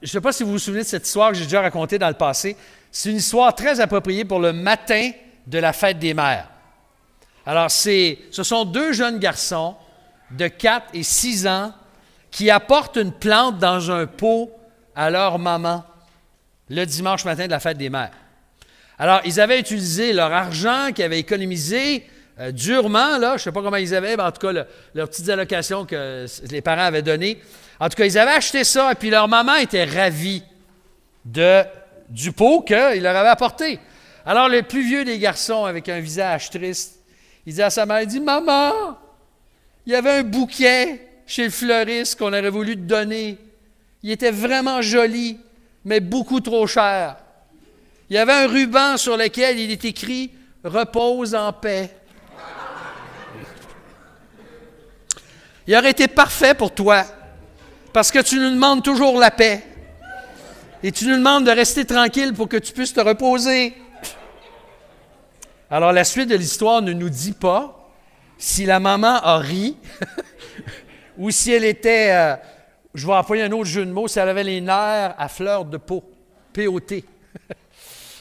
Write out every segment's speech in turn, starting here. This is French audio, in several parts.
je ne sais pas si vous vous souvenez de cette histoire que j'ai déjà racontée dans le passé. C'est une histoire très appropriée pour le matin de la fête des mères. Alors, ce sont deux jeunes garçons de 4 et 6 ans qui apportent une plante dans un pot à leur maman le dimanche matin de la fête des mères. Alors, ils avaient utilisé leur argent qu'ils avaient économisé durement, là, je ne sais pas comment ils avaient, mais en tout cas, leurs petites allocations que les parents avaient données. En tout cas, ils avaient acheté ça, et puis leur maman était ravie du pot qu'il leur avait apporté. Alors, le plus vieux des garçons, avec un visage triste, il dit à sa mère, il dit, « Maman, il y avait un bouquet chez le fleuriste qu'on aurait voulu te donner. Il était vraiment joli, mais beaucoup trop cher. Il y avait un ruban sur lequel il est écrit « Repose en paix ». Il aurait été parfait pour toi, parce que tu nous demandes toujours la paix. Et tu nous demandes de rester tranquille pour que tu puisses te reposer. Alors, la suite de l'histoire ne nous dit pas si la maman a ri ou si elle était, je vais employer un autre jeu de mots, si elle avait les nerfs à fleur de peau, P-O-T.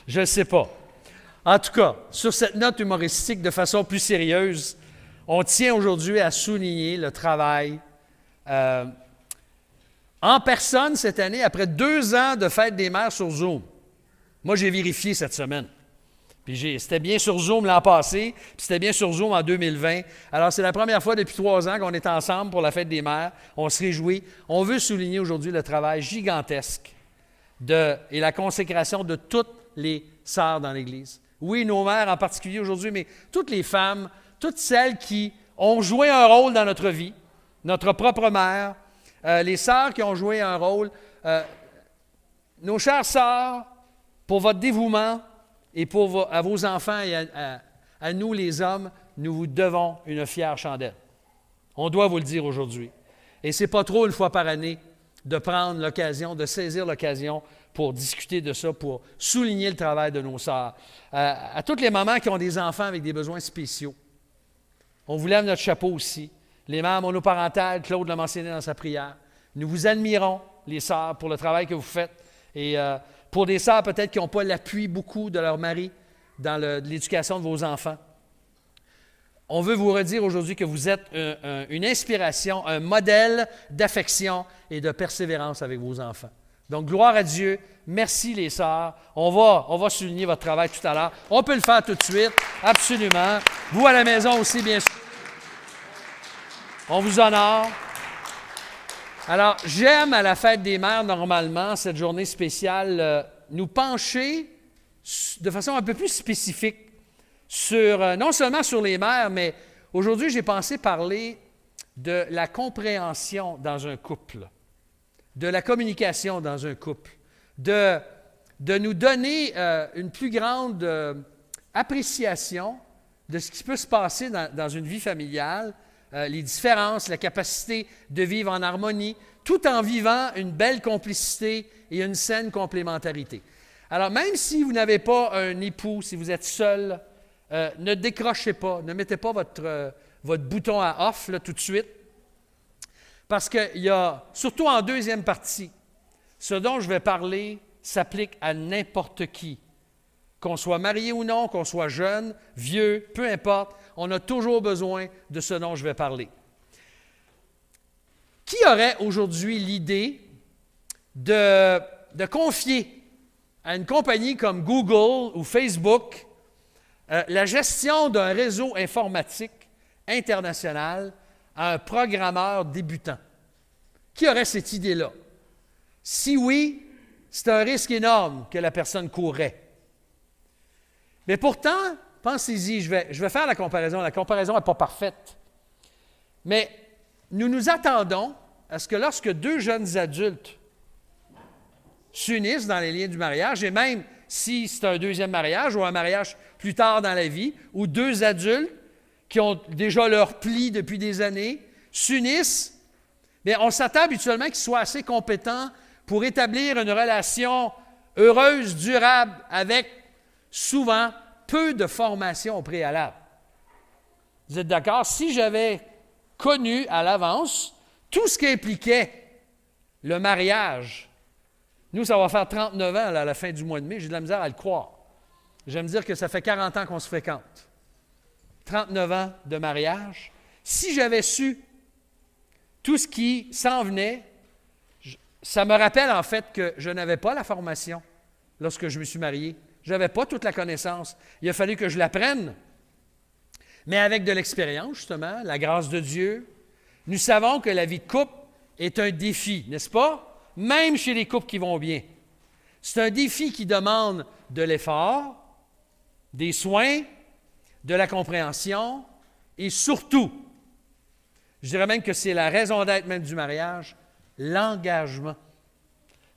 Je ne sais pas. En tout cas, sur cette note humoristique, de façon plus sérieuse, on tient aujourd'hui à souligner le travail en personne cette année, après 2 ans de fête des mères sur Zoom. Moi, j'ai vérifié cette semaine. Puis c'était bien sur Zoom l'an passé, puis c'était bien sur Zoom en 2020. Alors, c'est la première fois depuis 3 ans qu'on est ensemble pour la fête des mères. On se réjouit. On veut souligner aujourd'hui le travail gigantesque et la consécration de toutes les sœurs dans l'Église. Oui, nos mères en particulier aujourd'hui, mais toutes les femmes, toutes celles qui ont joué un rôle dans notre vie, notre propre mère, les sœurs qui ont joué un rôle, nos chères sœurs, pour votre dévouement et à vos enfants et à nous les hommes, nous vous devons une fière chandelle. On doit vous le dire aujourd'hui. Et ce n'est pas trop une fois par année de prendre l'occasion, de saisir l'occasion pour discuter de ça, pour souligner le travail de nos sœurs. À toutes les mamans qui ont des enfants avec des besoins spéciaux, on vous lève notre chapeau aussi. Les mères monoparentales, Claude l'a mentionné dans sa prière. Nous vous admirons, les sœurs, pour le travail que vous faites. Et pour des sœurs peut-être qui n'ont pas l'appui beaucoup de leur mari dans l'éducation de vos enfants, on veut vous redire aujourd'hui que vous êtes une inspiration, un modèle d'affection et de persévérance avec vos enfants. Donc, gloire à Dieu. Merci, les sœurs. On va souligner votre travail tout à l'heure. On peut le faire tout de suite, absolument. Vous, à la maison aussi, bien sûr. On vous honore. Alors, j'aime à la fête des mères, normalement, cette journée spéciale, nous pencher de façon un peu plus spécifique non seulement sur les mères, mais aujourd'hui, j'ai pensé parler de la compréhension dans un couple, de la communication dans un couple, de nous donner une plus grande appréciation de ce qui peut se passer dans une vie familiale, les différences, la capacité de vivre en harmonie, tout en vivant une belle complicité et une saine complémentarité. Alors, même si vous n'avez pas un époux, si vous êtes seul, ne décrochez pas, ne mettez pas votre bouton à off là, tout de suite, parce qu'il y a, surtout en deuxième partie, ce dont je vais parler s'applique à n'importe qui. Qu'on soit marié ou non, qu'on soit jeune, vieux, peu importe, on a toujours besoin de ce dont je vais parler. Qui aurait aujourd'hui l'idée de confier à une compagnie comme Google ou Facebook la gestion d'un réseau informatique international à un programmeur débutant? Qui aurait cette idée-là? Si oui, c'est un risque énorme que la personne courrait. Mais pourtant, pensez-y, je vais faire la comparaison. La comparaison n'est pas parfaite. Mais nous nous attendons à ce que lorsque 2 jeunes adultes s'unissent dans les liens du mariage, et même si c'est un deuxième mariage ou un mariage plus tard dans la vie, où 2 adultes qui ont déjà leur pli depuis des années s'unissent, bien, on s'attend habituellement qu'ils soient assez compétents pour établir une relation heureuse, durable, avec souvent peu de formation au préalable. Vous êtes d'accord? Si j'avais connu à l'avance tout ce qui impliquait le mariage, Nous, ça va faire 39 ans là, à la fin du mois de mai. J'ai de la misère à le croire. J'aime dire que ça fait 40 ans qu'on se fréquente. 39 ans de mariage. Si j'avais su tout ce qui s'en venait, ça me rappelle en fait que je n'avais pas la formation lorsque je me suis marié. Je n'avais pas toute la connaissance. Il a fallu que je l'apprenne. Mais avec de l'expérience, justement, la grâce de Dieu, nous savons que la vie de couple est un défi, n'est-ce pas? Même chez les couples qui vont bien. C'est un défi qui demande de l'effort, des soins, de la compréhension et surtout, je dirais même que c'est la raison d'être même du mariage, l'engagement.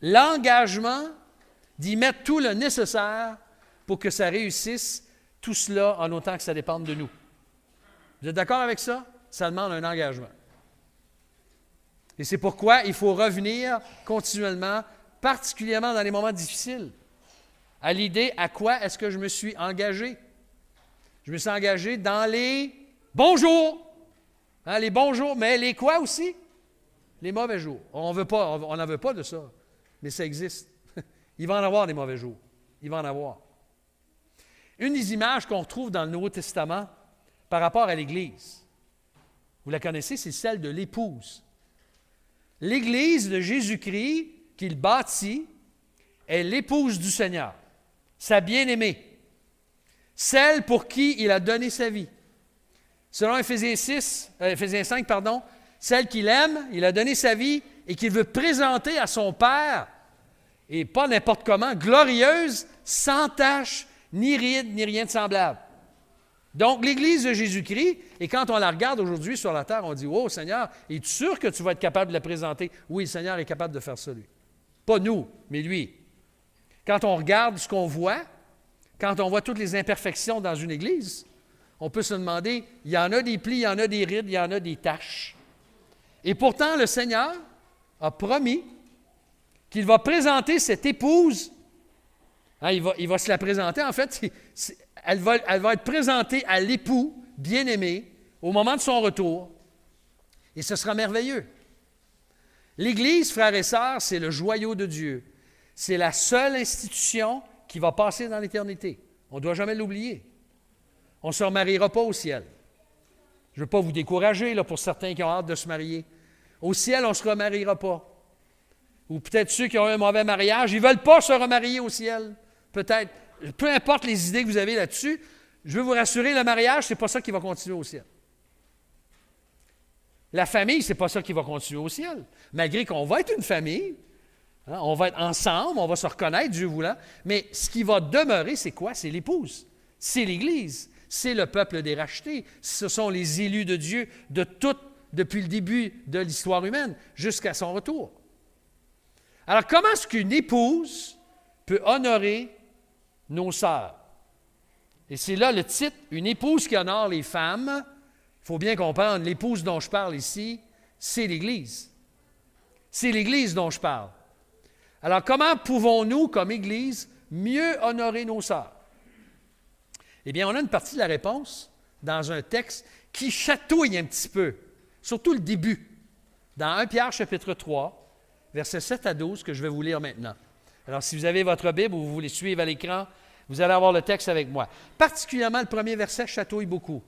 L'engagement d'y mettre tout le nécessaire pour que ça réussisse, tout cela en autant que ça dépende de nous. Vous êtes d'accord avec ça? Ça demande un engagement. Et c'est pourquoi il faut revenir continuellement, particulièrement dans les moments difficiles, à l'idée à quoi est-ce que je me suis engagé. Je me suis engagé dans les bons jours. Hein, les bons jours, mais les quoi aussi? Les mauvais jours. On n'en veut pas de ça, mais ça existe. Il va en avoir des mauvais jours. Il va en avoir. Une des images qu'on retrouve dans le Nouveau Testament par rapport à l'Église, vous la connaissez, c'est celle de l'épouse. L'Église de Jésus-Christ qu'il bâtit est l'épouse du Seigneur, sa bien-aimée, celle pour qui il a donné sa vie. Selon Éphésiens 5, celle qu'il aime, il a donné sa vie et qu'il veut présenter à son Père, et pas n'importe comment, glorieuse, sans tache, ni ride, ni rien de semblable. Donc, l'Église de Jésus-Christ, et quand on la regarde aujourd'hui sur la terre, on dit « Oh Seigneur, es-tu sûr que tu vas être capable de la présenter? » Oui, le Seigneur est capable de faire ça, lui. Pas nous, mais lui. Quand on regarde ce qu'on voit, quand on voit toutes les imperfections dans une Église, on peut se demander, il y en a des plis, il y en a des rides, il y en a des taches. Et pourtant, le Seigneur a promis qu'il va présenter cette épouse. Hein, il va se la présenter, en fait, elle va être présentée à l'époux bien-aimé au moment de son retour. Et ce sera merveilleux. L'Église, frères et sœurs, c'est le joyau de Dieu. C'est la seule institution qui va passer dans l'éternité. On ne doit jamais l'oublier. On ne se remariera pas au ciel. Je ne veux pas vous décourager là, pour certains qui ont hâte de se marier. Au ciel, on ne se remariera pas. Ou peut-être ceux qui ont eu un mauvais mariage, ils ne veulent pas se remarier au ciel. Peut-être. Peu importe les idées que vous avez là-dessus, je veux vous rassurer, le mariage, ce n'est pas ça qui va continuer au ciel. La famille, ce n'est pas ça qui va continuer au ciel. Malgré qu'on va être une famille, hein, on va être ensemble, on va se reconnaître, Dieu voulant, mais ce qui va demeurer, c'est quoi? C'est l'épouse, c'est l'Église, c'est le peuple des rachetés, ce sont les élus de Dieu depuis le début de l'histoire humaine jusqu'à son retour. Alors, comment est-ce qu'une épouse peut honorer nos sœurs? Et c'est là le titre, une épouse qui honore les femmes. Il faut bien comprendre, l'épouse dont je parle ici, c'est l'Église. C'est l'Église dont je parle. Alors, comment pouvons-nous, comme Église, mieux honorer nos sœurs? Eh bien, on a une partie de la réponse dans un texte qui chatouille un petit peu, surtout le début, dans 1 Pierre chapitre 3, versets 7 à 12, que je vais vous lire maintenant. Alors, si vous avez votre Bible ou vous voulez suivre à l'écran, vous allez avoir le texte avec moi. Particulièrement, le premier verset chatouille beaucoup.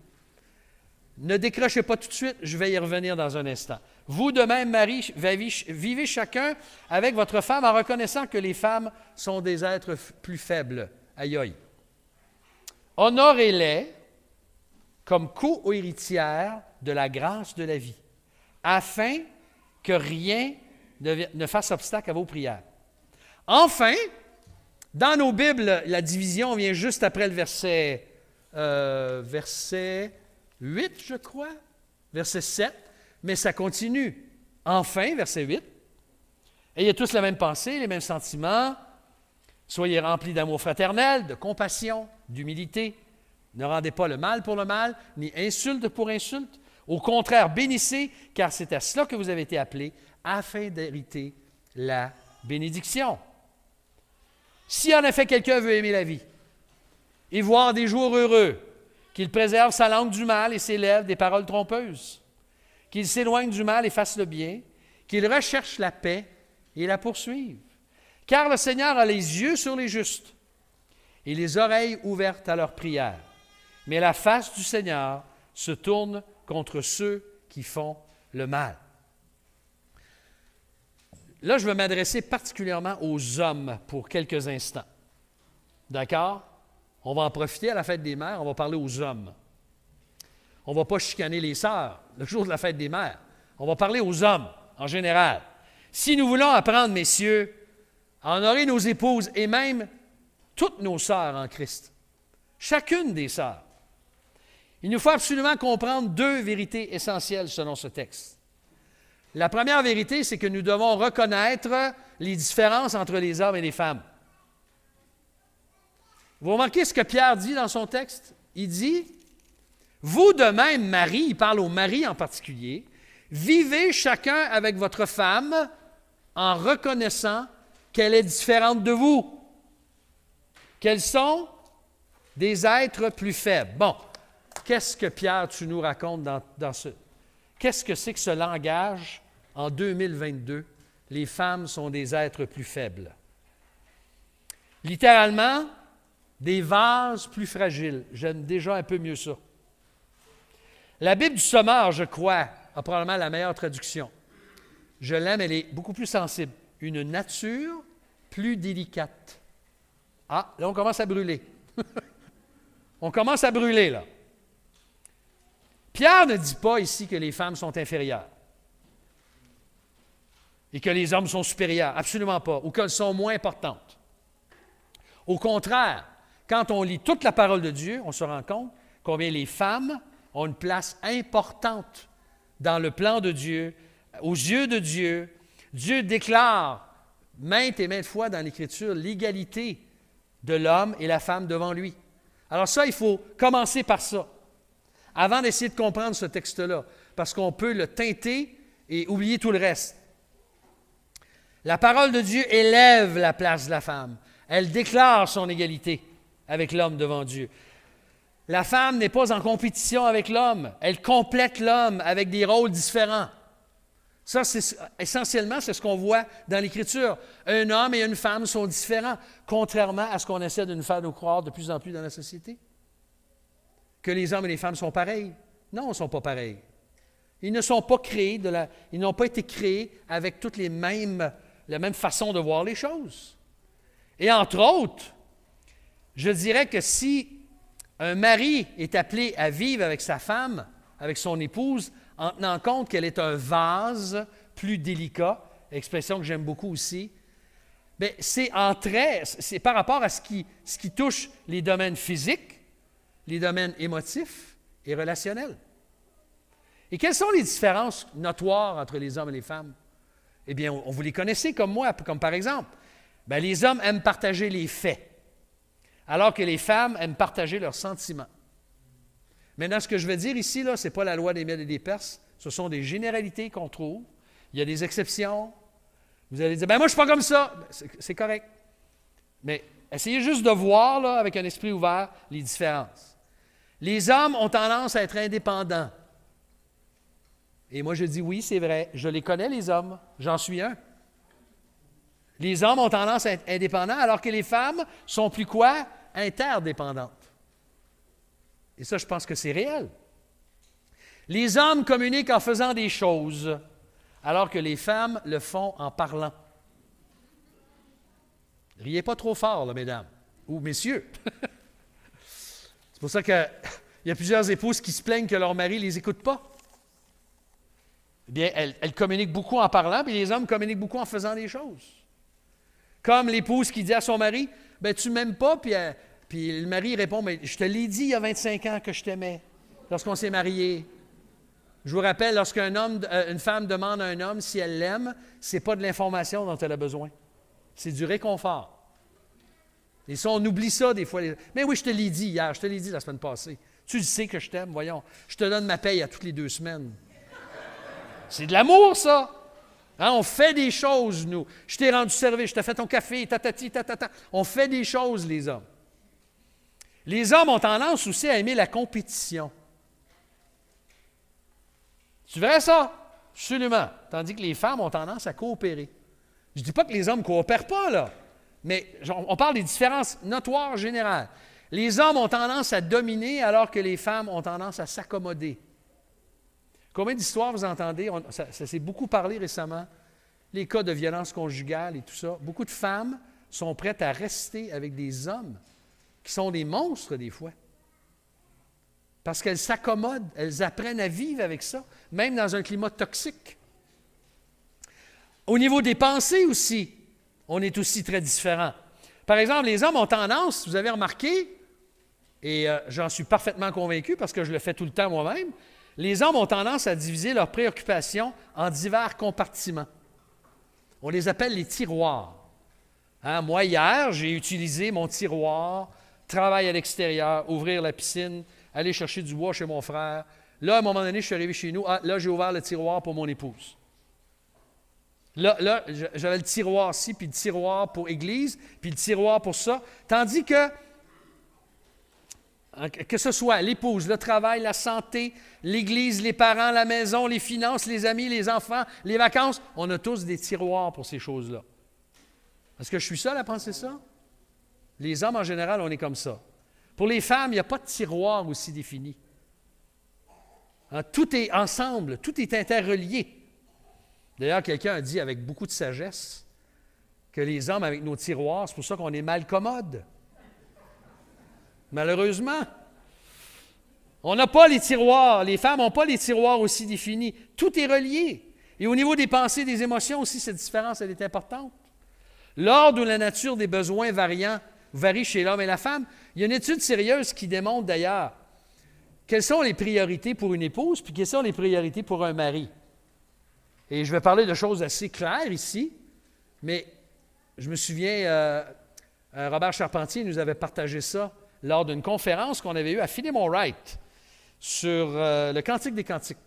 Ne décrochez pas tout de suite, je vais y revenir dans un instant. Vous, de même, Marie, vivez chacun avec votre femme en reconnaissant que les femmes sont des êtres plus faibles. Aïe aïe. Honorez-les comme co-héritières de la grâce de la vie, afin que rien ne fasse obstacle à vos prières. Enfin, dans nos Bibles, la division vient juste après le verset 8, je crois, verset 7, mais ça continue. Enfin, verset 8, ayez tous la même pensée, les mêmes sentiments, soyez remplis d'amour fraternel, de compassion, d'humilité. Ne rendez pas le mal pour le mal, ni insulte pour insulte. Au contraire, bénissez, car c'est à cela que vous avez été appelés, afin d'hériter la bénédiction. Si en effet quelqu'un veut aimer la vie et voir des jours heureux, qu'il préserve sa langue du mal et ses lèvres des paroles trompeuses, qu'il s'éloigne du mal et fasse le bien, qu'il recherche la paix et la poursuive. Car le Seigneur a les yeux sur les justes et les oreilles ouvertes à leurs prières. Mais la face du Seigneur se tourne contre ceux qui font le mal. Là, je vais m'adresser particulièrement aux hommes pour quelques instants. D'accord? On va en profiter à la fête des mères, on va parler aux hommes. On ne va pas chicaner les sœurs le jour de la fête des mères. On va parler aux hommes en général. Si nous voulons apprendre, messieurs, à honorer nos épouses et même toutes nos sœurs en Christ, chacune des sœurs, il nous faut absolument comprendre deux vérités essentielles selon ce texte. La première vérité, c'est que nous devons reconnaître les différences entre les hommes et les femmes. Vous remarquez ce que Pierre dit dans son texte? Il dit, « Vous de même, Marie, il parle aux maris en particulier, vivez chacun avec votre femme en reconnaissant qu'elle est différente de vous, qu'elles sont des êtres plus faibles. » Bon, qu'est-ce que Pierre, tu nous racontes dans ce... Qu'est-ce que c'est que ce langage en 2022? Les femmes sont des êtres plus faibles. Littéralement, des vases plus fragiles. J'aime déjà un peu mieux ça. La Bible du Sommeur, je crois, a probablement la meilleure traduction. Je l'aime, elle est beaucoup plus sensible. Une nature plus délicate. Ah, là, on commence à brûler. On commence à brûler, là. Pierre ne dit pas ici que les femmes sont inférieures et que les hommes sont supérieurs. Absolument pas. Ou qu'elles sont moins importantes. Au contraire, quand on lit toute la parole de Dieu, on se rend compte combien les femmes ont une place importante dans le plan de Dieu, aux yeux de Dieu. Dieu déclare maintes et maintes fois dans l'Écriture l'égalité de l'homme et la femme devant lui. Alors ça, il faut commencer par ça, avant d'essayer de comprendre ce texte-là, parce qu'on peut le teinter et oublier tout le reste. La parole de Dieu élève la place de la femme. Elle déclare son égalité avec l'homme devant Dieu. La femme n'est pas en compétition avec l'homme. Elle complète l'homme avec des rôles différents. Ça, essentiellement, c'est ce qu'on voit dans l'Écriture. Un homme et une femme sont différents, contrairement à ce qu'on essaie de nous faire croire de plus en plus dans la société. Que les hommes et les femmes sont pareils. Non, ils ne sont pas pareils. Ils ne sont pas créés, ils n'ont pas été créés avec toutes la même façon de voir les choses. Et entre autres, je dirais que si un mari est appelé à vivre avec sa femme, avec son épouse, en tenant compte qu'elle est un vase plus délicat, expression que j'aime beaucoup aussi, bien, c'est par rapport à ce qui touche les domaines physiques, les domaines émotifs et relationnels. Et quelles sont les différences notoires entre les hommes et les femmes? Eh bien, vous les connaissez comme moi, comme par exemple, bien, les hommes aiment partager les faits, alors que les femmes aiment partager leurs sentiments. Maintenant, ce que je veux dire ici, ce n'est pas la loi des Mèdes et des Perses, ce sont des généralités qu'on trouve. Il y a des exceptions. Vous allez dire, ben moi, je ne suis pas comme ça. C'est correct. Mais essayez juste de voir, là, avec un esprit ouvert, les différences. Les hommes ont tendance à être indépendants. Et moi, je dis oui, c'est vrai. Je les connais, les hommes. J'en suis un. Les hommes ont tendance à être indépendants, alors que les femmes sont plus quoi? Interdépendantes. Et ça, je pense que c'est réel. Les hommes communiquent en faisant des choses, alors que les femmes le font en parlant. Riez pas trop fort, là, mesdames, ou messieurs. C'est pour ça qu'il y a plusieurs épouses qui se plaignent que leur mari ne les écoute pas. Eh bien, elles communiquent beaucoup en parlant, puis les hommes communiquent beaucoup en faisant des choses. Comme l'épouse qui dit à son mari, « Ben, tu ne m'aimes pas », puis le mari répond, « Mais je te l'ai dit il y a 25 ans que je t'aimais, lorsqu'on s'est mariés. » Je vous rappelle, une femme demande à un homme si elle l'aime, ce n'est pas de l'information dont elle a besoin. C'est du réconfort. Et ça, on oublie ça des fois. Mais oui, je te l'ai dit hier, je te l'ai dit la semaine passée. Tu le sais que je t'aime, voyons. Je te donne ma paye à toutes les 2 semaines. C'est de l'amour, ça. Hein, on fait des choses, nous. Je t'ai rendu service, je t'ai fait ton café, tatati, tatata. On fait des choses, les hommes. Les hommes ont tendance aussi à aimer la compétition. Tu verrais ça? Absolument. Tandis que les femmes ont tendance à coopérer. Je ne dis pas que les hommes ne coopèrent pas, là, mais on parle des différences notoires générales. Les hommes ont tendance à dominer alors que les femmes ont tendance à s'accommoder. Combien d'histoires vous entendez? Ça s'est beaucoup parlé récemment. Les cas de violence conjugale et tout ça. Beaucoup de femmes sont prêtes à rester avec des hommes qui sont des monstres des fois. Parce qu'elles s'accommodent, elles apprennent à vivre avec ça, même dans un climat toxique. Au niveau des pensées aussi, on est aussi très différents. Par exemple, les hommes ont tendance, vous avez remarqué, et j'en suis parfaitement convaincu parce que je le fais tout le temps moi-même, les hommes ont tendance à diviser leurs préoccupations en divers compartiments. On les appelle les tiroirs. Hein, moi, hier, j'ai utilisé mon tiroir, travail à l'extérieur, ouvrir la piscine, aller chercher du bois chez mon frère. Là, à un moment donné, je suis arrivé chez nous. Là, j'ai ouvert le tiroir pour mon épouse. Là, j'avais le tiroir-ci, puis le tiroir pour Église, puis le tiroir pour ça. Tandis que ce soit l'épouse, le travail, la santé, l'Église, les parents, la maison, les finances, les amis, les enfants, les vacances, on a tous des tiroirs pour ces choses-là. Est-ce que je suis seul à penser ça? Les hommes, en général, on est comme ça. Pour les femmes, il n'y a pas de tiroir aussi défini. Hein, tout est ensemble, tout est interrelié. D'ailleurs, quelqu'un a dit avec beaucoup de sagesse que les hommes, avec nos tiroirs, c'est pour ça qu'on est mal commode. Malheureusement, on n'a pas les tiroirs, les femmes n'ont pas les tiroirs aussi définis. Tout est relié. Et au niveau des pensées, des émotions aussi, cette différence, elle est importante. L'ordre ou la nature des besoins varie chez l'homme et la femme. Il y a une étude sérieuse qui démontre d'ailleurs quelles sont les priorités pour une épouse, puis quelles sont les priorités pour un mari. Et je vais parler de choses assez claires ici, mais je me souviens, Robert Charpentier nous avait partagé ça lors d'une conférence qu'on avait eue à Philemon Wright sur le Cantique des Cantiques.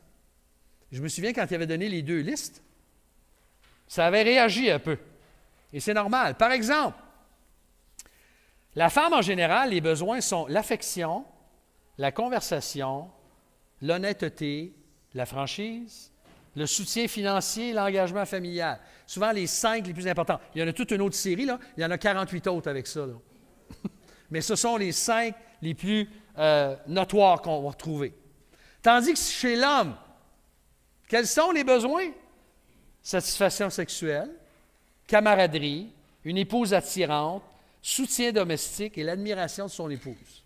Je me souviens quand il avait donné les deux listes, ça avait réagi un peu. Et c'est normal. Par exemple, la femme en général, les besoins sont l'affection, la conversation, l'honnêteté, la franchise, le soutien financier, l'engagement familial. Souvent les 5 les plus importants. Il y en a toute une autre série, là. Il y en a 48 autres avec ça, là. Mais ce sont les 5 les plus notoires qu'on va retrouver. Tandis que chez l'homme, quels sont les besoins? Satisfaction sexuelle, camaraderie, une épouse attirante, soutien domestique et l'admiration de son épouse.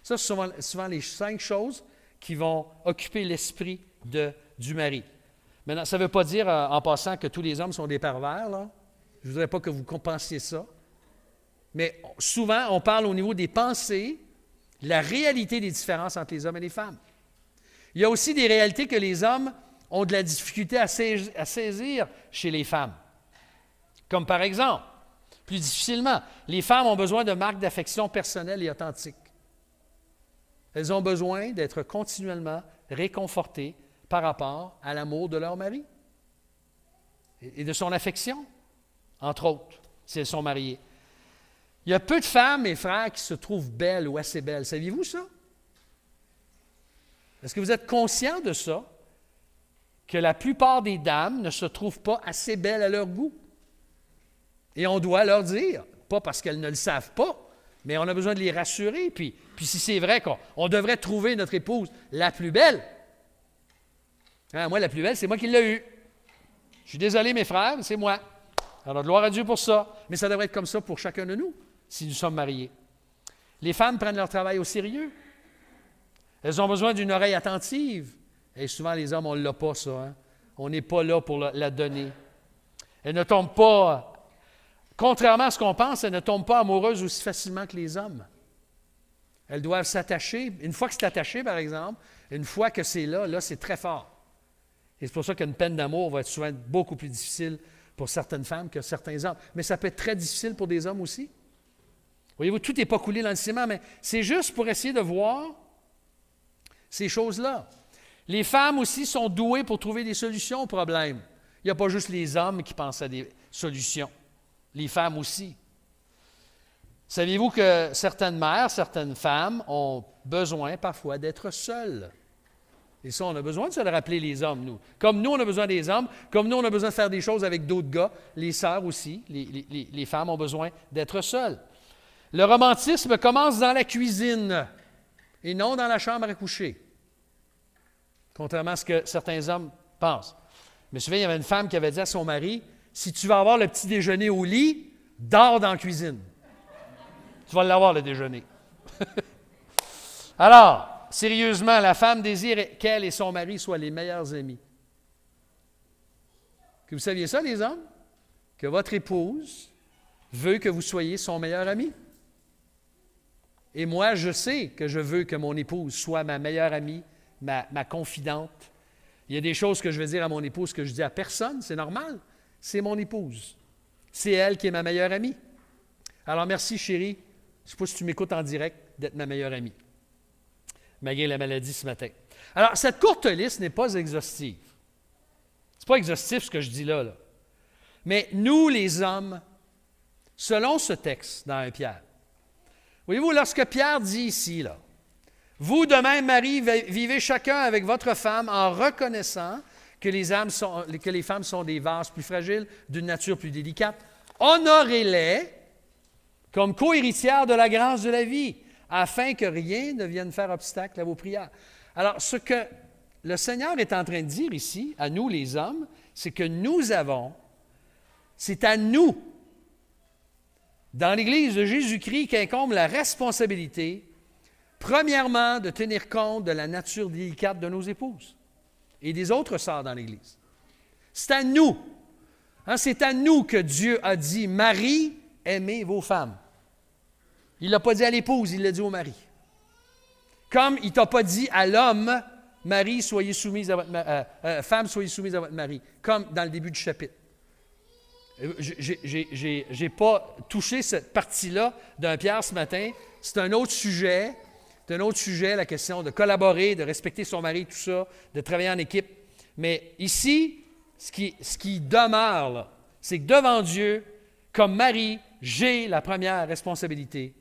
Ça, c'est souvent les 5 choses qui vont occuper l'esprit du mari. Maintenant, ça ne veut pas dire, en passant, que tous les hommes sont des pervers, là. Je ne voudrais pas que vous compensiez ça. Mais souvent, on parle au niveau des pensées, la réalité des différences entre les hommes et les femmes. Il y a aussi des réalités que les hommes ont de la difficulté à saisir chez les femmes. Comme par exemple, plus difficilement, les femmes ont besoin de marques d'affection personnelles et authentiques. Elles ont besoin d'être continuellement réconfortées par rapport à l'amour de leur mari et de son affection, entre autres, si elles sont mariées. Il y a peu de femmes, mes frères, qui se trouvent belles ou assez belles. Saviez-vous ça? Est-ce que vous êtes conscient de ça? Que la plupart des dames ne se trouvent pas assez belles à leur goût. Et on doit leur dire, pas parce qu'elles ne le savent pas, mais on a besoin de les rassurer. Puis si c'est vrai qu'on devrait trouver notre épouse la plus belle, hein, moi, la plus belle, c'est moi qui l'ai eue. Je suis désolé, mes frères, mais c'est moi. Alors, gloire à Dieu pour ça. Mais ça devrait être comme ça pour chacun de nous, si nous sommes mariés. Les femmes prennent leur travail au sérieux. Elles ont besoin d'une oreille attentive. Et souvent, les hommes, on ne l'a pas, ça. Hein? On n'est pas là pour la donner. Elles ne tombent pas, contrairement à ce qu'on pense, elles ne tombent pas amoureuses aussi facilement que les hommes. Elles doivent s'attacher. Une fois que c'est attaché, par exemple, une fois que c'est là, c'est très fort. Et c'est pour ça qu'une peine d'amour va être souvent beaucoup plus difficile pour certaines femmes que certains hommes. Mais ça peut être très difficile pour des hommes aussi. Voyez-vous, tout n'est pas coulé dans le ciment, mais c'est juste pour essayer de voir ces choses-là. Les femmes aussi sont douées pour trouver des solutions aux problèmes. Il n'y a pas juste les hommes qui pensent à des solutions. Les femmes aussi. Saviez-vous que certaines mères, certaines femmes ont besoin parfois d'être seules? Et ça, on a besoin de se le rappeler, les hommes, nous. Comme nous, on a besoin des hommes, comme nous, on a besoin de faire des choses avec d'autres gars, les sœurs aussi, les femmes ont besoin d'être seules. Le romantisme commence dans la cuisine et non dans la chambre à coucher, contrairement à ce que certains hommes pensent. Je me souviens, il y avait une femme qui avait dit à son mari, « Si tu vas avoir le petit déjeuner au lit, dors dans la cuisine. Tu vas l'avoir, le déjeuner. » Alors, sérieusement, la femme désire qu'elle et son mari soient les meilleurs amis. Que vous saviez ça, les hommes? Que votre épouse veut que vous soyez son meilleur ami. Et moi, je sais que je veux que mon épouse soit ma meilleure amie, ma confidente. Il y a des choses que je vais dire à mon épouse que je dis à personne, c'est normal. C'est mon épouse. C'est elle qui est ma meilleure amie. Alors, merci, chérie. Je ne sais pas si tu m'écoutes en direct, d'être ma meilleure amie, malgré la maladie ce matin. Alors, cette courte liste n'est pas exhaustive. Ce n'est pas exhaustif ce que je dis là. Mais nous, les hommes, selon ce texte dans 1 Pierre, voyez-vous, lorsque Pierre dit ici, là, « Vous, de même, Marie, vivez chacun avec votre femme en reconnaissant que les femmes sont des vases plus fragiles, d'une nature plus délicate. Honorez-les comme co-héritières de la grâce de la vie, afin que rien ne vienne faire obstacle à vos prières. » Alors, ce que le Seigneur est en train de dire ici, à nous les hommes, c'est que c'est à nous, dans l'Église de Jésus-Christ, qu'incombe la responsabilité, premièrement, de tenir compte de la nature délicate de nos épouses et des autres sœurs dans l'Église. C'est à nous. C'est à nous que Dieu a dit, « Marie, aimez vos femmes. » Il ne l'a pas dit à l'épouse, il l'a dit au mari. Comme il ne t'a pas dit à l'homme, « Marie, soyez soumise à votre femme, soyez soumise à votre mari. » Comme dans le début du chapitre. Je n'ai pas touché cette partie-là d'un Pierre ce matin. C'est un autre sujet. C'est un autre sujet, la question de collaborer, de respecter son mari, tout ça, de travailler en équipe. Mais ici, ce qui demeure, là, c'est que devant Dieu, comme mari, j'ai la première responsabilité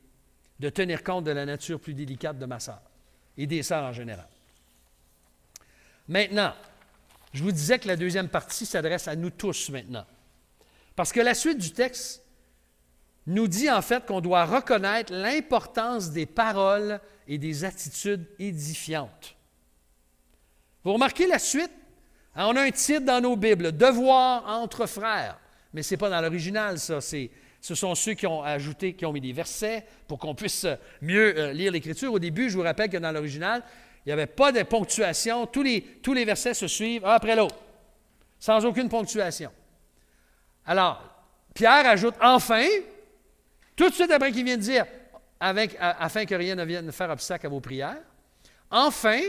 de tenir compte de la nature plus délicate de ma sœur et des sœurs en général. Maintenant, je vous disais que la deuxième partie s'adresse à nous tous maintenant. Parce que la suite du texte nous dit en fait qu'on doit reconnaître l'importance des paroles et des attitudes édifiantes. Vous remarquez la suite? On a un titre dans nos Bibles, « Devoir entre frères », mais ce n'est pas dans l'original, ça. Ce sont ceux qui ont ajouté, qui ont mis des versets pour qu'on puisse mieux lire l'Écriture. Au début, je vous rappelle que dans l'original, il n'y avait pas de ponctuation. Tous les versets se suivent un après l'autre, sans aucune ponctuation. Alors, Pierre ajoute « Enfin », tout de suite après qu'il vient de dire « Afin que rien ne vienne faire obstacle à vos prières ». Enfin,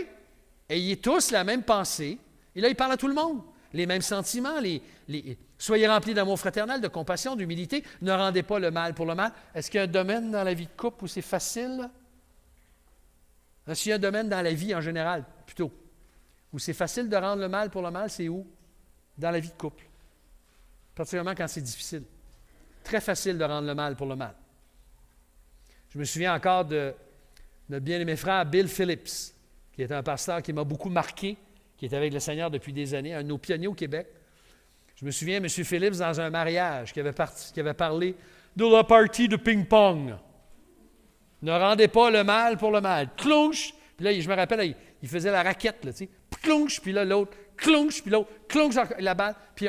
ayez tous la même pensée. Et là, il parle à tout le monde. Les mêmes sentiments, soyez remplis d'amour fraternel, de compassion, d'humilité. Ne rendez pas le mal pour le mal. Est-ce qu'il y a un domaine dans la vie de couple où c'est facile? Est-ce qu'il y a un domaine dans la vie en général, plutôt, où c'est facile de rendre le mal pour le mal, c'est où? Dans la vie de couple. Particulièrement quand c'est difficile. Très facile de rendre le mal pour le mal. Je me souviens encore de notre bien-aimé frère Bill Phillips, qui est un pasteur qui m'a beaucoup marqué, qui est avec le Seigneur depuis des années, un de nos pionniers au Québec. Je me souviens, M. Phillips, dans un mariage, qui avait parlé de la partie de ping-pong. Ne rendez pas le mal pour le mal. Clonche! Puis là, je me rappelle, là, il faisait la raquette, là, tu sais. Clonche! Puis là, l'autre. Clonche! Puis l'autre. Clonche! La balle. Puis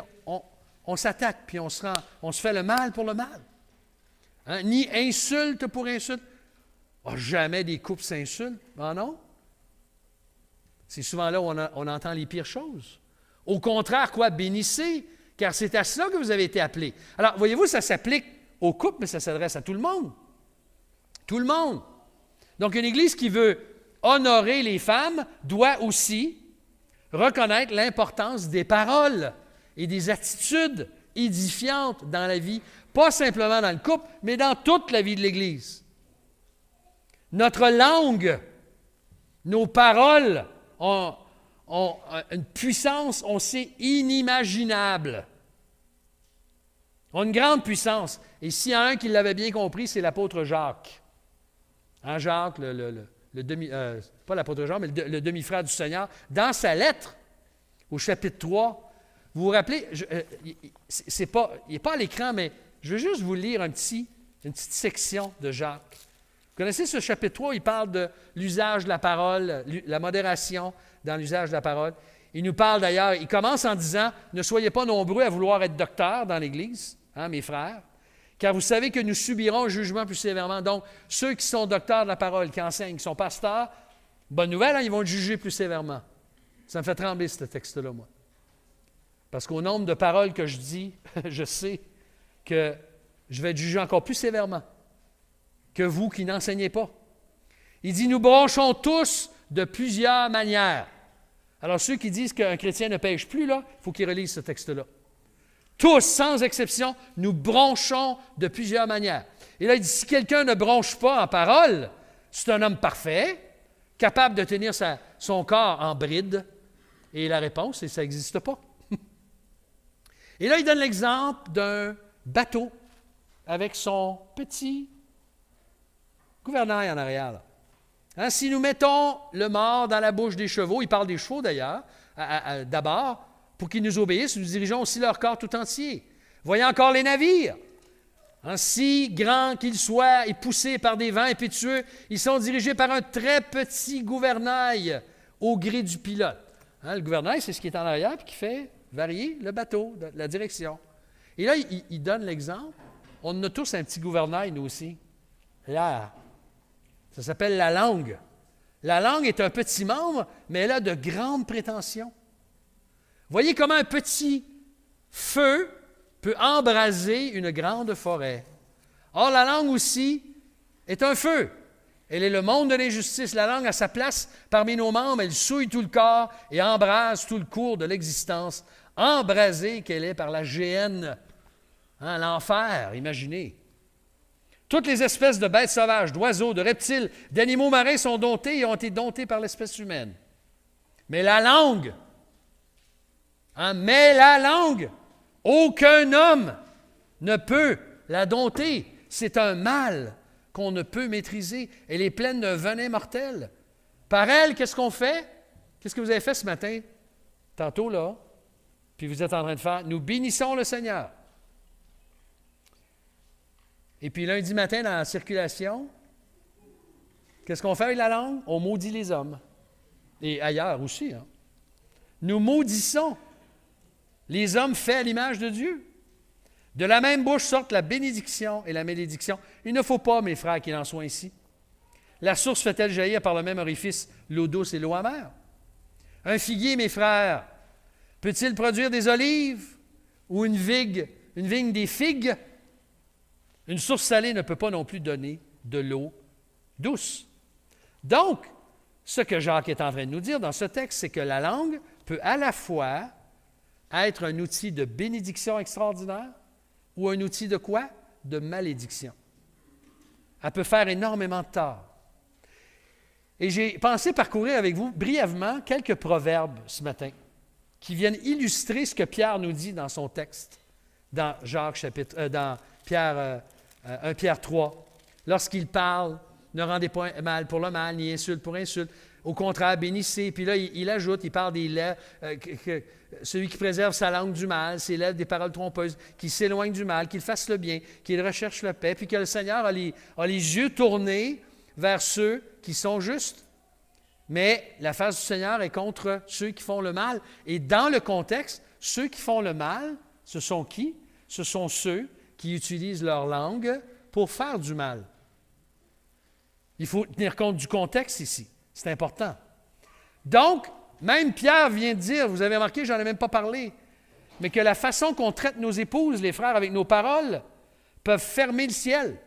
on s'attaque, puis on se fait le mal pour le mal. Hein? Ni insulte pour insulte. Oh, jamais des couples s'insultent. Ah non? C'est souvent là où on entend les pires choses. Au contraire, quoi? Bénissez, car c'est à cela que vous avez été appelés. Alors, voyez-vous, ça s'applique au couple, mais ça s'adresse à tout le monde. Tout le monde. Donc, une Église qui veut honorer les femmes doit aussi reconnaître l'importance des paroles et des attitudes édifiantes dans la vie, pas simplement dans le couple, mais dans toute la vie de l'Église. Notre langue, nos paroles ont une puissance, on sait, inimaginable. Ont une grande puissance. Et s'il y a un qui l'avait bien compris, c'est l'apôtre Jacques. Hein, Jacques, le pas l'apôtre Jean, mais le demi-frère du Seigneur, dans sa lettre, au chapitre 3, vous vous rappelez, il n'est pas à l'écran, mais je veux juste vous lire une petite section de Jacques. Vous connaissez ce chapitre 3, il parle de l'usage de la parole, la modération dans l'usage de la parole. Il nous parle d'ailleurs, il commence en disant, « Ne soyez pas nombreux à vouloir être docteurs dans l'Église, hein, mes frères, car vous savez que nous subirons un jugement plus sévèrement. » Donc, ceux qui sont docteurs de la parole, qui enseignent, qui sont pasteurs, bonne nouvelle, hein, ils vont être jugés plus sévèrement. Ça me fait trembler, ce texte-là, moi. Parce qu'au nombre de paroles que je dis, je sais que je vais être jugé encore plus sévèrement que vous qui n'enseignez pas. Il dit, « Nous bronchons tous de plusieurs manières. » Alors, ceux qui disent qu'un chrétien ne pêche plus, là, il faut qu'ils relisent ce texte-là. Tous, sans exception, nous bronchons de plusieurs manières. Et là, il dit, si quelqu'un ne bronche pas en parole, c'est un homme parfait, capable de tenir son corps en bride. Et la réponse, c'est que ça n'existe pas. Et là, il donne l'exemple d'un bateau avec son petit gouvernail en arrière. Là. Hein, si nous mettons le mort dans la bouche des chevaux, il parle des chevaux d'ailleurs, d'abord, pour qu'ils nous obéissent, nous dirigeons aussi leur corps tout entier. Voyez encore les navires. Hein, si grands qu'ils soient et poussés par des vents impétueux, ils sont dirigés par un très petit gouvernail au gré du pilote. Hein, le gouvernail, c'est ce qui est en arrière et qui fait varier le bateau, la direction. Et là, il donne l'exemple. On en a tous un petit gouvernail, nous aussi. Là, ça s'appelle la langue. La langue est un petit membre, mais elle a de grandes prétentions. Voyez comment un petit feu peut embraser une grande forêt. Or, la langue aussi est un feu. Elle est le monde de l'injustice. La langue a sa place parmi nos membres. Elle souille tout le corps et embrase tout le cours de l'existence. Embrasée qu'elle est par la géhenne, hein, l'enfer, imaginez. Toutes les espèces de bêtes sauvages, d'oiseaux, de reptiles, d'animaux marins sont domptés et ont été domptés par l'espèce humaine. Mais la langue, aucun homme ne peut la dompter. C'est un mal qu'on ne peut maîtriser. Elle est pleine d'un venin mortel. Par elle, qu'est-ce qu'on fait? Qu'est-ce que vous avez fait ce matin? Tantôt, là, puis vous êtes en train de faire, nous bénissons le Seigneur. Et puis lundi matin, dans la circulation, qu'est-ce qu'on fait avec la langue? On maudit les hommes. Et ailleurs aussi. Hein? Nous maudissons les hommes faits à l'image de Dieu. De la même bouche sortent la bénédiction et la malédiction. Il ne faut pas, mes frères, qu'il en soit ainsi. La source fait-elle jaillir par le même orifice l'eau douce et l'eau amère? Un figuier, mes frères, peut-il produire des olives ou une vigne des figues? Une source salée ne peut pas non plus donner de l'eau douce. Donc, ce que Jacques est en train de nous dire dans ce texte, c'est que la langue peut à la fois être un outil de bénédiction extraordinaire ou un outil de quoi? De malédiction. Elle peut faire énormément de tort. Et j'ai pensé parcourir avec vous brièvement quelques proverbes ce matin qui viennent illustrer ce que Pierre nous dit dans son texte, dans dans Pierre 1 Pierre 3, lorsqu'il parle, ne rendez pas mal pour le mal, ni insulte pour insulte. Au contraire, bénissez. Puis là, il ajoute, il parle des lèvres, celui qui préserve sa langue du mal, ses lèvres des paroles trompeuses, qui s'éloigne du mal, qu'il fasse le bien, qu'il recherche la paix, puis que le Seigneur a les yeux tournés vers ceux qui sont justes. Mais la face du Seigneur est contre ceux qui font le mal. Et dans le contexte, ceux qui font le mal, ce sont qui? Ce sont ceux qui utilisent leur langue pour faire du mal. Il faut tenir compte du contexte ici. C'est important. Donc, même Pierre vient de dire, vous avez remarqué, je n'en ai même pas parlé, mais que la façon qu'on traite nos épouses, les frères, avec nos paroles, peuvent fermer le ciel,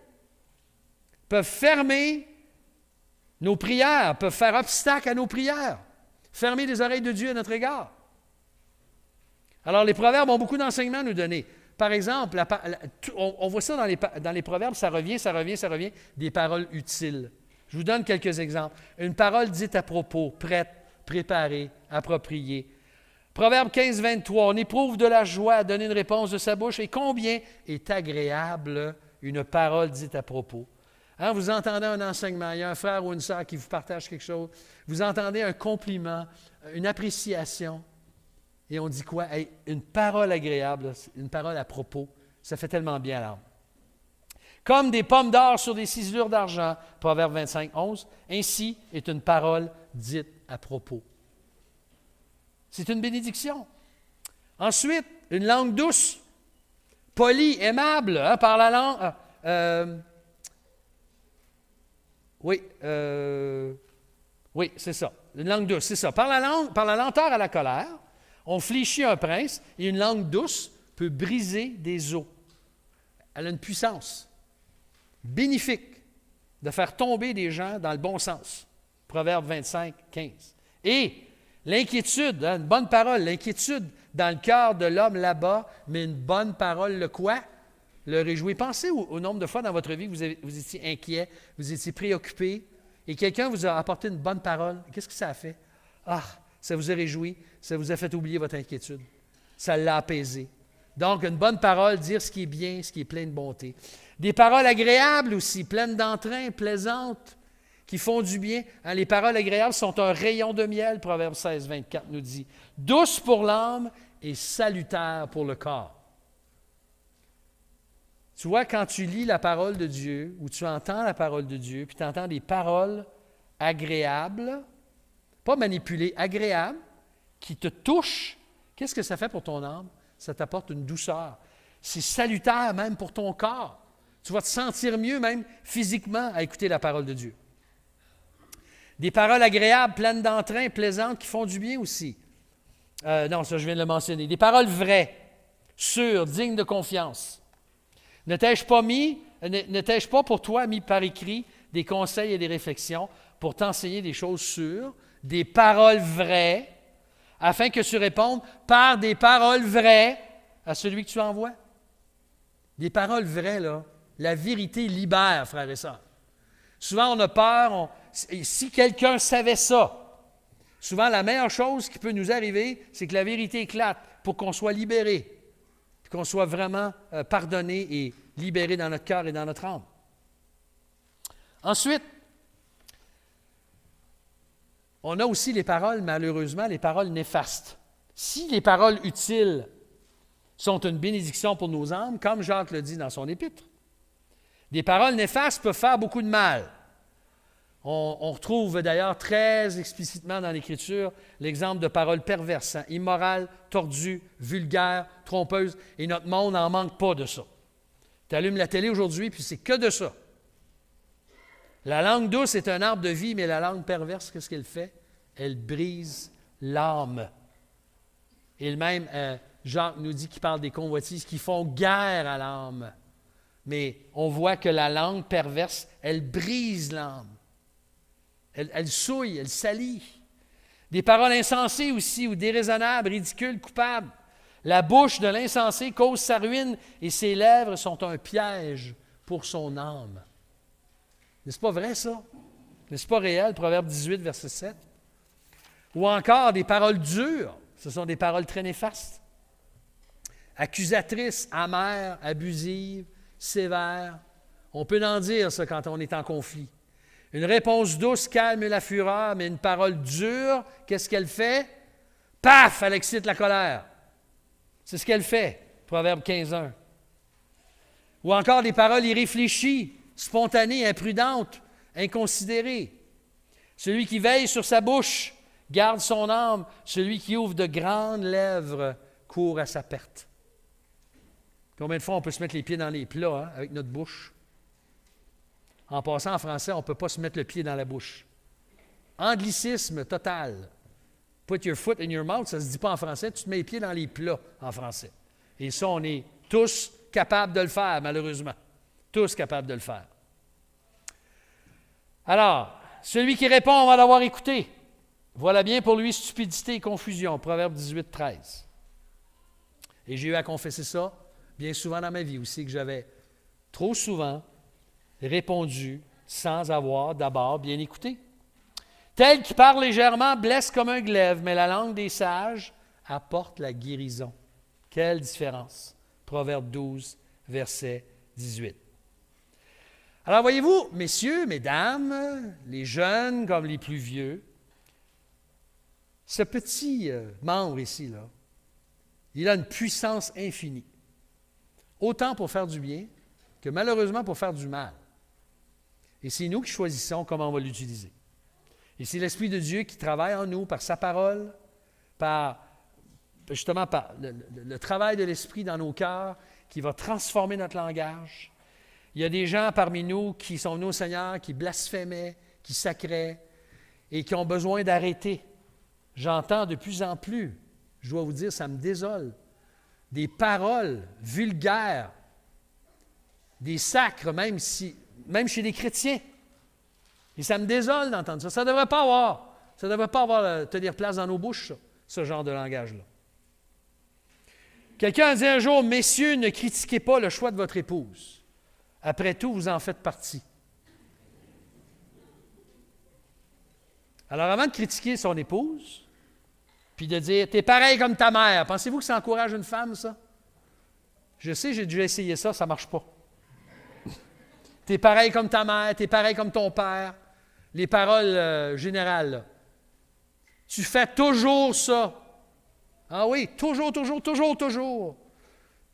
peuvent fermer nos prières, peuvent faire obstacle à nos prières, fermer les oreilles de Dieu à notre égard. Alors, les proverbes ont beaucoup d'enseignements à nous donner. Par exemple, on voit ça dans les proverbes, ça revient, des paroles utiles. Je vous donne quelques exemples. Une parole dite à propos, prête, préparée, appropriée. Proverbe 15, 23, on éprouve de la joie à donner une réponse de sa bouche, et combien est agréable une parole dite à propos. Hein, vous entendez un enseignement, il y a un frère ou une sœur qui vous partage quelque chose, vous entendez un compliment, une appréciation, et on dit quoi? Hey, une parole agréable, une parole à propos, ça fait tellement bien à l'âme. Comme des pommes d'or sur des ciselures d'argent, Proverbe 25, 11, ainsi est une parole dite à propos. C'est une bénédiction. Ensuite, une langue douce, polie, aimable, hein, par la langue. Oui, c'est ça. Une langue douce, c'est ça. Par la lenteur à la colère, on fléchit un prince et une langue douce peut briser des os. Elle a une puissance bénéfique de faire tomber des gens dans le bon sens. Proverbe 25, 15. Et l'inquiétude, hein, une bonne parole, l'inquiétude dans le cœur de l'homme là-bas, mais une bonne parole, le quoi? Le réjouit. Pensez au nombre de fois dans votre vie que vous étiez inquiet, vous étiez préoccupé, et quelqu'un vous a apporté une bonne parole. Qu'est-ce que ça a fait? Ah, ça vous a réjoui, ça vous a fait oublier votre inquiétude. Ça l'a apaisé. Donc, une bonne parole, dire ce qui est bien, ce qui est plein de bonté. Des paroles agréables aussi, pleines d'entrain, plaisantes, qui font du bien. Hein, les paroles agréables sont un rayon de miel, Proverbe 16, 24 nous dit. Douce pour l'âme et salutaire pour le corps. Tu vois, quand tu lis la parole de Dieu, ou tu entends la parole de Dieu, puis tu entends des paroles agréables, pas manipulées, agréables, qui te touchent, qu'est-ce que ça fait pour ton âme? Ça t'apporte une douceur. C'est salutaire même pour ton corps. Tu vas te sentir mieux même physiquement à écouter la parole de Dieu. Des paroles agréables, pleines d'entrain, plaisantes, qui font du bien aussi. Non, ça je viens de le mentionner. Des paroles vraies, sûres, dignes de confiance. Ne t'ai-je pas pour toi mis par écrit des conseils et des réflexions pour t'enseigner des choses sûres, des paroles vraies, afin que tu répondes par des paroles vraies à celui que tu envoies? Des paroles vraies, là. La vérité libère, frères et sœurs. Souvent, on a peur. Si quelqu'un savait ça, souvent, la meilleure chose qui peut nous arriver, c'est que la vérité éclate pour qu'on soit libéré, qu'on soit vraiment pardonné et libéré dans notre cœur et dans notre âme. Ensuite, on a aussi les paroles, malheureusement, les paroles néfastes. Si les paroles utiles sont une bénédiction pour nos âmes, comme Jacques le dit dans son épître, des paroles néfastes peuvent faire beaucoup de mal. On retrouve d'ailleurs très explicitement dans l'Écriture l'exemple de paroles perverses, hein, immorales, tordues, vulgaires, trompeuses, et notre monde n'en manque pas de ça. Tu allumes la télé aujourd'hui, puis c'est que de ça. La langue douce est un arbre de vie, mais la langue perverse, qu'est-ce qu'elle fait? Elle brise l'âme. Et même Jacques nous dit qu'il parle des convoitises qui font guerre à l'âme. Mais on voit que la langue perverse, elle brise l'âme. Elle souille, elle salit. Des paroles insensées aussi, ou déraisonnables, ridicules, coupables. La bouche de l'insensé cause sa ruine et ses lèvres sont un piège pour son âme. N'est-ce pas vrai, ça? N'est-ce pas réel, Proverbe 18, verset 7? Ou encore des paroles dures. Ce sont des paroles très néfastes. Accusatrices, amères, abusives, sévères. On peut en dire ça quand on est en conflit. Une réponse douce calme la fureur, mais une parole dure, qu'est-ce qu'elle fait? Paf! Elle excite la colère. C'est ce qu'elle fait, Proverbe 15.1. Ou encore des paroles irréfléchies, spontanées, imprudentes, inconsidérées. Celui qui veille sur sa bouche garde son âme. Celui qui ouvre de grandes lèvres court à sa perte. Combien de fois on peut se mettre les pieds dans les plats hein, avec notre bouche? En passant en français, on ne peut pas se mettre le pied dans la bouche. Anglicisme total. Put your foot in your mouth, ça ne se dit pas en français, tu te mets les pieds dans les plats en français. Et ça, on est tous capables de le faire, malheureusement. Tous capables de le faire. Alors, celui qui répond, on va l'avoir écouté. Voilà bien pour lui stupidité et confusion. Proverbe 18, 13. Et j'ai eu à confesser ça bien souvent dans ma vie aussi, que j'avais trop souvent répondu sans avoir d'abord bien écouté. Tel qui parle légèrement blesse comme un glaive, mais la langue des sages apporte la guérison. Quelle différence! Proverbe 12, verset 18. Alors, voyez-vous, messieurs, mesdames, les jeunes comme les plus vieux, ce petit membre ici, là, il a une puissance infinie. Autant pour faire du bien que malheureusement pour faire du mal. Et c'est nous qui choisissons comment on va l'utiliser. Et c'est l'Esprit de Dieu qui travaille en nous par sa parole, par le travail de l'Esprit dans nos cœurs, qui va transformer notre langage. Il y a des gens parmi nous qui sont venus au Seigneur, qui blasphémaient, qui sacraient et qui ont besoin d'arrêter. J'entends de plus en plus, je dois vous dire, ça me désole, des paroles vulgaires, des sacres, même chez les chrétiens. Et ça me désole d'entendre ça. Ça ne devrait pas avoir tenir place dans nos bouches, ça, ce genre de langage-là. Quelqu'un a dit un jour, « Messieurs, ne critiquez pas le choix de votre épouse. Après tout, vous en faites partie. » Alors, avant de critiquer son épouse, puis de dire « T'es pareil comme ta mère », pensez-vous que ça encourage une femme, ça? Je sais, j'ai déjà essayé ça, ça ne marche pas. « T'es pareil comme ta mère, t'es pareil comme ton père. » Les paroles générales, là. « Tu fais toujours ça. » Ah oui, toujours. Tu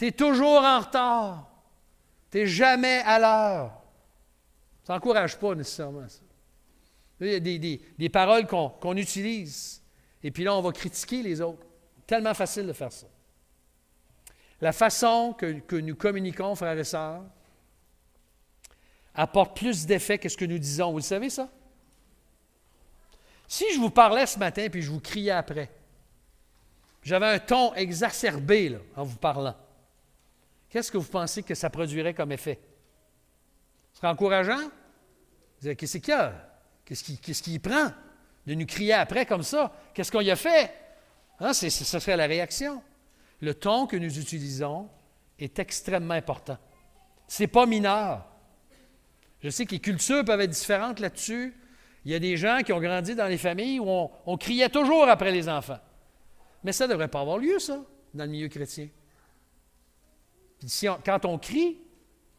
es toujours en retard. Tu n'es jamais à l'heure. Ça n'encourage pas nécessairement ça. Il y a des paroles qu'on utilise, et puis là, on va critiquer les autres. Tellement facile de faire ça. La façon que nous communiquons, frères et sœurs, apporte plus d'effet que ce que nous disons. Vous le savez, ça? Si je vous parlais ce matin, puis je vous criais après, j'avais un ton exacerbé là, en vous parlant, qu'est-ce que vous pensez que ça produirait comme effet? Ce serait encourageant? Vous dites, qu'est-ce qu'il y a? Qu'est-ce qu'il prend de nous crier après comme ça? Qu'est-ce qu'on y a fait? Hein, ce serait la réaction. Le ton que nous utilisons est extrêmement important. Ce n'est pas mineur. Je sais que les cultures peuvent être différentes là-dessus. Il y a des gens qui ont grandi dans les familles où on criait toujours après les enfants. Mais ça ne devrait pas avoir lieu, ça, dans le milieu chrétien. Puis quand on crie,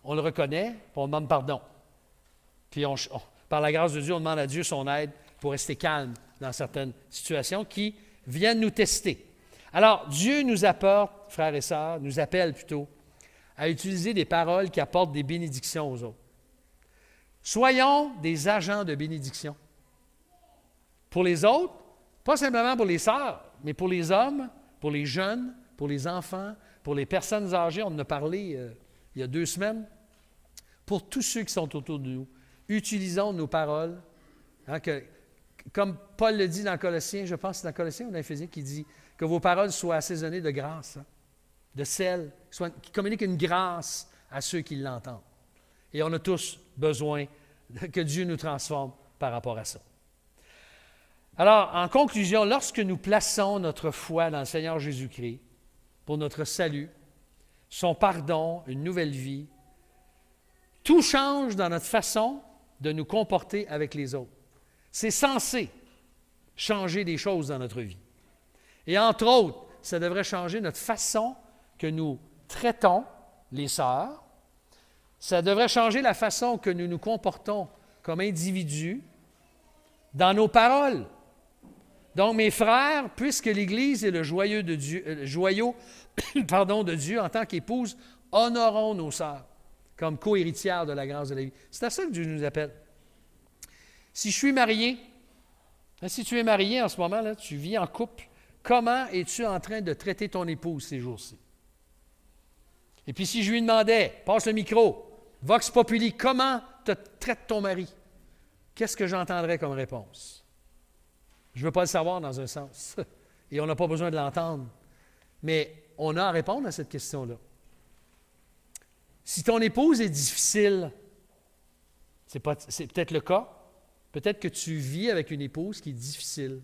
on le reconnaît, puis on demande pardon. Puis par la grâce de Dieu, on demande à Dieu son aide pour rester calme dans certaines situations qui viennent nous tester. Alors, Dieu nous apporte, frères et sœurs, nous appelle plutôt, à utiliser des paroles qui apportent des bénédictions aux autres. Soyons des agents de bénédiction. Pour les autres, pas simplement pour les sœurs, mais pour les hommes, pour les jeunes, pour les enfants, pour les personnes âgées. On en a parlé il y a 2 semaines. Pour tous ceux qui sont autour de nous, utilisons nos paroles. Hein, comme Paul le dit dans Colossiens, je pense que c'est dans Colossiens ou dans Éphésiens, qui dit que vos paroles soient assaisonnées de grâce, hein, de sel, qui communiquent une grâce à ceux qui l'entendent. Et on a tous besoin que Dieu nous transforme par rapport à ça. Alors, en conclusion, lorsque nous plaçons notre foi dans le Seigneur Jésus-Christ pour notre salut, son pardon, une nouvelle vie, tout change dans notre façon de nous comporter avec les autres. C'est censé changer des choses dans notre vie. Et entre autres, ça devrait changer notre façon que nous traitons les sœurs. Ça devrait changer la façon que nous nous comportons comme individus dans nos paroles. Donc, mes frères, puisque l'Église est le joyau de Dieu en tant qu'épouse, honorons nos sœurs comme co-héritières de la grâce de la vie. C'est à ça que Dieu nous appelle. Si je suis marié, si tu es marié en ce moment, là, tu vis en couple, comment es-tu en train de traiter ton épouse ces jours-ci? Et puis si je lui demandais, passe le micro, Vox Populi, comment te traite ton mari? Qu'est-ce que j'entendrais comme réponse? Je ne veux pas le savoir dans un sens, et on n'a pas besoin de l'entendre. Mais on a à répondre à cette question-là. Si ton épouse est difficile, c'est peut-être le cas. Peut-être que tu vis avec une épouse qui est difficile.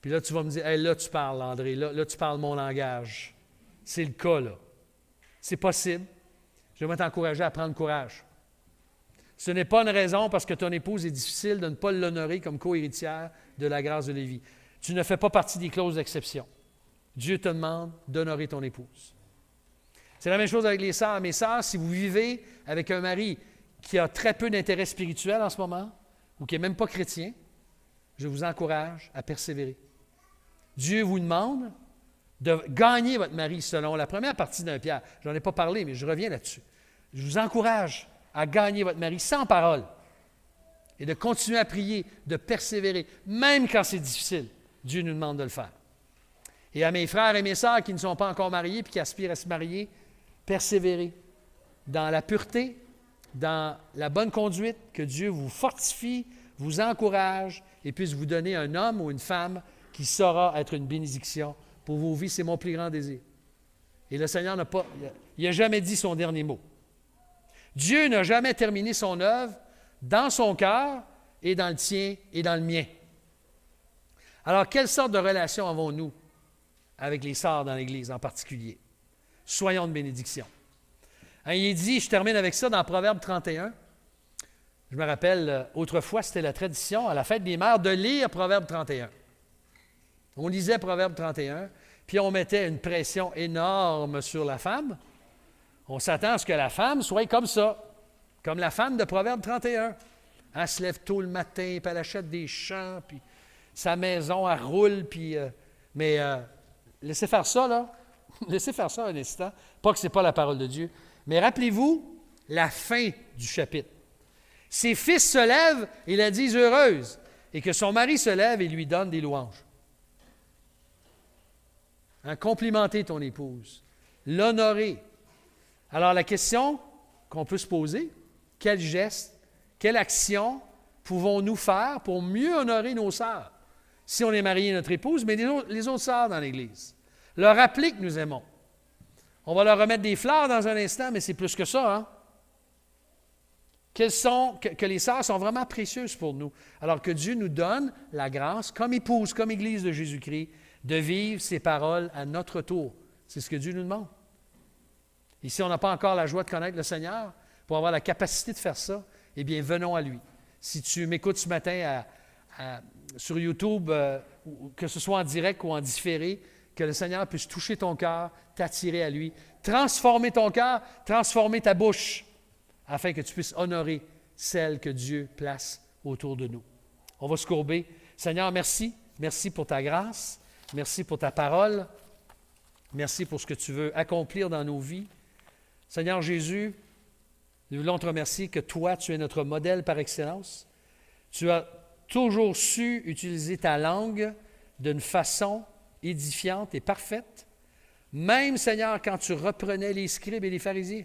Puis là, tu vas me dire, hey, là, tu parles, André, là, tu parles mon langage. C'est le cas, là. C'est possible. Je vais t'encourager à prendre courage. Ce n'est pas une raison parce que ton épouse est difficile de ne pas l'honorer comme co-héritière de la grâce de la vie. Tu ne fais pas partie des clauses d'exception. Dieu te demande d'honorer ton épouse. C'est la même chose avec les sœurs. Mes sœurs, si vous vivez avec un mari qui a très peu d'intérêt spirituel en ce moment, ou qui n'est même pas chrétien, je vous encourage à persévérer. Dieu vous demande de gagner votre mari selon la première partie d'un Pierre. Je n'en ai pas parlé, mais je reviens là-dessus. Je vous encourage à gagner votre mari sans parole et de continuer à prier, de persévérer, même quand c'est difficile. Dieu nous demande de le faire. Et à mes frères et mes sœurs qui ne sont pas encore mariés et qui aspirent à se marier, persévérez dans la pureté, dans la bonne conduite, que Dieu vous fortifie, vous encourage et puisse vous donner un homme ou une femme qui saura être une bénédiction pour vos vies. C'est mon plus grand désir. Et le Seigneur n'a jamais dit son dernier mot. Dieu n'a jamais terminé son œuvre dans son cœur et dans le tien et dans le mien. Alors, quelle sorte de relation avons-nous avec les sœurs dans l'Église en particulier? Soyons de bénédiction. Hein, il est dit, je termine avec ça dans Proverbe 31. Je me rappelle, autrefois, c'était la tradition à la fête des mères de lire Proverbe 31. On lisait Proverbe 31, puis on mettait une pression énorme sur la femme. On s'attend à ce que la femme soit comme ça, comme la femme de Proverbe 31. Elle se lève tôt le matin, puis elle achète des champs, puis sa maison, elle roule, puis... laissez faire ça, là. Laissez faire ça un instant. Pas que ce n'est pas la parole de Dieu. Mais rappelez-vous la fin du chapitre. Ses fils se lèvent et la disent heureuse, et que son mari se lève et lui donne des louanges. Hein, complimenter ton épouse, l'honorer. Alors la question qu'on peut se poser, quel geste, quelle action pouvons-nous faire pour mieux honorer nos sœurs? Si on est marié à notre épouse, mais les autres sœurs dans l'Église. Leur rappeler que nous aimons. On va leur remettre des fleurs dans un instant, mais c'est plus que ça, hein? Que les sœurs sont vraiment précieuses pour nous. Alors que Dieu nous donne la grâce, comme épouse, comme Église de Jésus-Christ, de vivre ces paroles à notre tour. C'est ce que Dieu nous demande. Et si on n'a pas encore la joie de connaître le Seigneur, pour avoir la capacité de faire ça, eh bien, venons à lui. Si tu m'écoutes ce matin sur YouTube, que ce soit en direct ou en différé, que le Seigneur puisse toucher ton cœur, t'attirer à lui, transformer ton cœur, transformer ta bouche, afin que tu puisses honorer celle que Dieu place autour de nous. On va se courber. Seigneur, merci. Merci pour ta grâce. Merci pour ta parole. Merci pour ce que tu veux accomplir dans nos vies. Seigneur Jésus, nous voulons te remercier que toi, tu es notre modèle par excellence. Tu as toujours su utiliser ta langue d'une façon édifiante et parfaite. Même, Seigneur, quand tu reprenais les scribes et les pharisiens,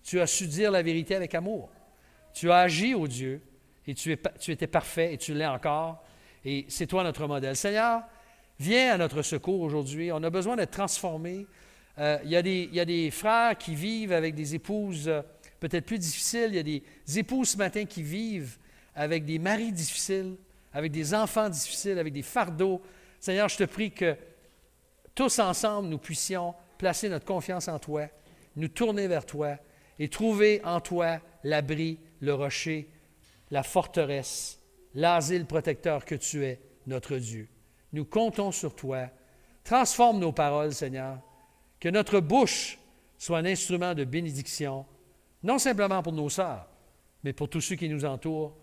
tu as su dire la vérité avec amour. Tu as agi, ô Dieu, et tu étais parfait, et tu l'es encore, et c'est toi notre modèle. Seigneur, viens à notre secours aujourd'hui. On a besoin d'être transformés. Il y a des frères qui vivent avec des épouses peut-être plus difficiles. Il y a des épouses ce matin qui vivent avec des maris difficiles, avec des enfants difficiles, avec des fardeaux. Seigneur, je te prie que tous ensemble, nous puissions placer notre confiance en toi, nous tourner vers toi et trouver en toi l'abri, le rocher, la forteresse, l'asile protecteur que tu es, notre Dieu. Nous comptons sur toi. Transforme nos paroles, Seigneur. Que notre bouche soit un instrument de bénédiction, non simplement pour nos sœurs, mais pour tous ceux qui nous entourent.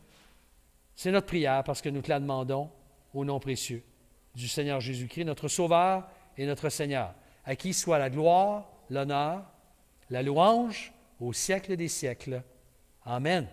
C'est notre prière parce que nous te la demandons au nom précieux du Seigneur Jésus-Christ, notre Sauveur et notre Seigneur, à qui soit la gloire, l'honneur, la louange au siècle des siècles. Amen.